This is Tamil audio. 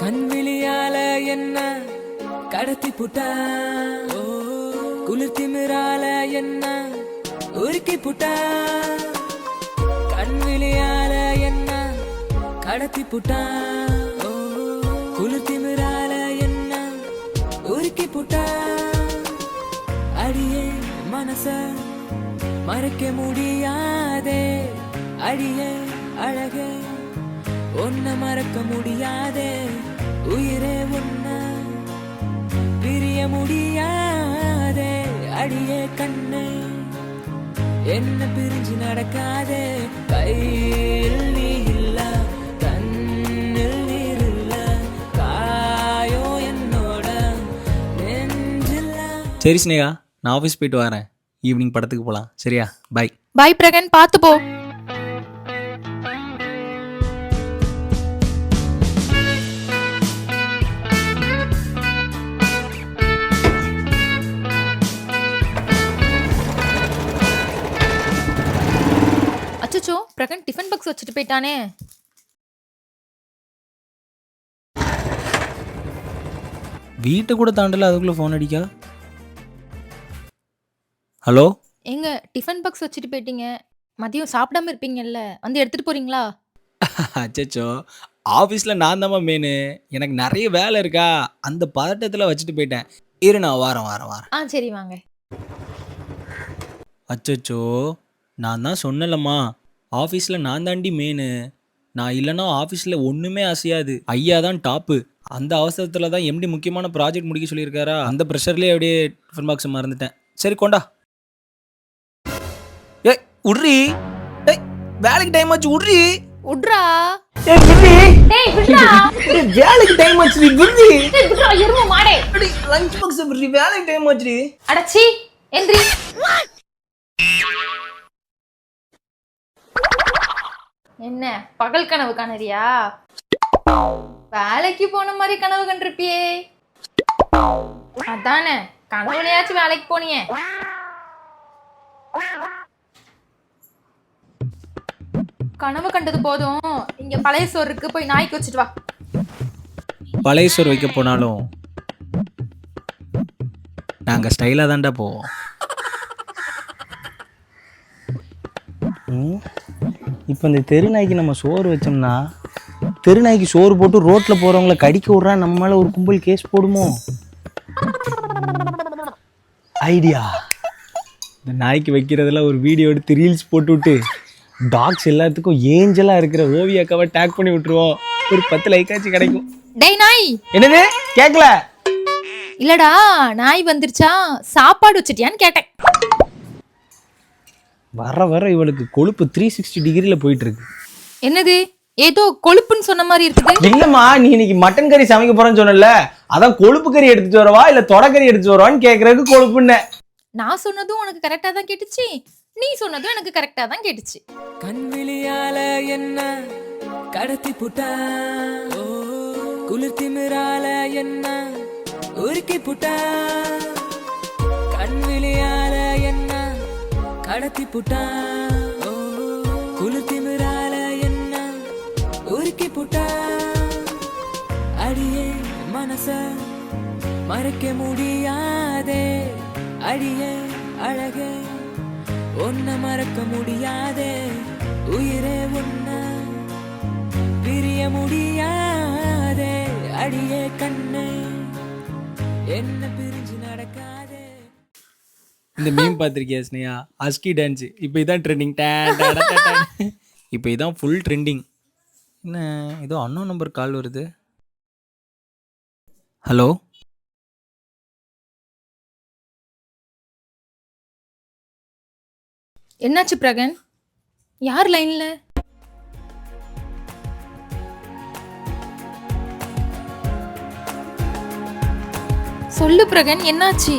கண்விழியால என்ன கடத்தி புட்டா, குளிர் திமிரால என்ன உருக்கி புட்டா. கண்விழியால என்ன கடத்தி புட்டா, குளிர் திமிரால என்ன உருக்கி புட்டா. அடியே மனச மறைக்க முடியாதே, அடியே அழகே ஒன்ன மறக்க முடியாதே. உயிரே உன்ன பிரிய முடியாதே, அடியே கண்ணே என்ன பிரிஞ்சு நடக்காதே. கையில் நீ இல்ல, கண்ணில் நீர் இல்ல, காயோ என்னோட நெஞ்சில்ல. சரி ஸ்னேகா, நான் ஆஃபீஸ் போயிட்டு வரேன். ஈவினிங் படத்துக்கு போகலாம். சரியா? பை. பாய் பிரகன், பார்த்து போ. அச்சச்சோ, பிரகன் டிஃபன் பாக்ஸ் வச்சுட்டு போயிட்டானே. வீட்டை கூட தாண்டல, அதுக்குள்ளே ஃபோன் அடிக்கா. ஹலோ, எங்க டிஃபன் பாக்ஸ் வச்சுட்டு போயிட்டீங்க? மதியம் சாப்பிடாம இருப்பீங்கல்ல, வந்து எடுத்துட்டு போறீங்களா? அச்சச்சோ, ஆஃபீஸில் நான் தாம்மா மெயின். எனக்கு நிறைய வேலை இருக்கா, அந்த பதட்டத்தில் வச்சுட்டு போயிட்டேன். இரு, நான் வாரம். சரி வாங்க. அச்சச்சோ, நான் தான் சொன்னலம்மா, ஆஃபீஸில் நான் தாண்டி மெயின். நான் இல்லைன்னா ஆஃபீஸில் ஒன்றுமே அசையாது. ஐயா தான் டாப்பு. அந்த அவசரத்தில் தான் எம்டி முக்கியமான ப்ராஜெக்ட் முடிக்க சொல்லியிருக்காரா, அந்த ப்ரெஷர்லேயே அப்படியே டிஃபன் பாக்ஸை மறந்துட்டேன். சரி கொண்டா. ஏய் உட்ரி, ஏய் வேலைக்கு டைம் ஆச்சு, உட்ரி. உட்ரா. ஏய் விட்ரி, டேய் விட்ரா. ஏய் வேலைக்கு டைம் ஆச்சு, விட்ரி. டேய் விட்ரா, எருமை மாடே. அடி லஞ்ச் பாக்ஸ் விட்ரி, வேலைக்கு டைம் ஆச்சு. அடச்சி, எந்திரி. என்ன பகல் கனவு காணறியா? வேலைக்கு போன மாதிரி கனவு கண்டிருப்பியே. அதானே, கனவுலையாச்சும் வேலைக்கு போனியே. கனவு கண்டது போதும், இங்க பழைய சோறு இருக்கு, போய் நாய்க்கு வச்சுட்டு வா. பழைய சோறு வைக்க போனாலும் நாங்கள் ஸ்டைலாக தான்டா போவோம். இப்போ இந்த தெருநாய்க்கு நம்ம சோறு வச்சோம்னா, தெருநாய்க்கு சோறு போட்டு ரோட்டில் போகிறவங்கள கடிக்க விட்றா, நம்ம மேலே ஒரு கும்பல் கேஸ் போடுமோ? ஐடியா. இந்த நாய்க்கு வைக்கிறதுல ஒரு வீடியோ எடுத்து ரீல்ஸ் போட்டு விட்டு டாக்ஸ் எல்லாத்துக்கும் ஏஞ்சலாக இருக்கிற ஓவியாக்காவை டேக் பண்ணி விட்டுருவோம். ஒரு 10 லைக்காச்சும் கிடைக்கும். டேய் நாய். என்னது கேட்கல? இல்லடா, நாய் வந்துருச்சா, சாப்பாடு வச்சிட்டியான்னு கேட்டேன். வர இவளுக்கு கொழுப்பு 360 டிகிரியில் போயிட்டு இருக்கு. என்னது, ஏதோ கொழுப்புன்னு சொன்ன மாதிரி இருக்குது. இல்லம்மா, நீ இன்னைக்கு மட்டன் கறி சமைக்க போறேன்னு சொன்னல, அதான் கொழுப்பு கறி எடுத்துட்டு வரவா இல்ல தொடக்கறி எடுத்துட்டு வரவான்னு கேக்குறதுக்கு கொழுப்புன்னு. நான் சொன்னதும் உனக்கு கரெக்டா தான் கேட்டுச்சு, நீ சொன்னதும் எனக்கு கரெக்டா தான் கேட்டுச்சு. கண்விழியால என்ன கடத்தி புட்டா, குளிர் திமிரால என்ன உருக்கி புட்டா. கண்விழியால என்ன கடத்தி புட்டா, குளிர் திமிரால என்ன உருக்கி புட்டா. அடியே மனச மறைக்க முடியாதே, அடியே அழகே ஒன்ன மறக்க முடியாதே. உயிரே உன்ன பிரிய முடியாதே, அடியே கண்ணே என்ன பிரிஞ்சு நடக்காதே. இந்த மீம் பார்த்திருக்கியா ஸ்னேகா? அஸ்கி டான்ஸ் இப்போ இதான் ட்ரெண்டிங். இப்போ இதான் ஃபுல் ட்ரெண்டிங். என்ன ஏதோ அன்னோன் நம்பர் கால் வருது. ஹலோ, என்னாச்சு பிரகன்? யார் லைன்ல? சொல்லு பிரகன், என்னாச்சு?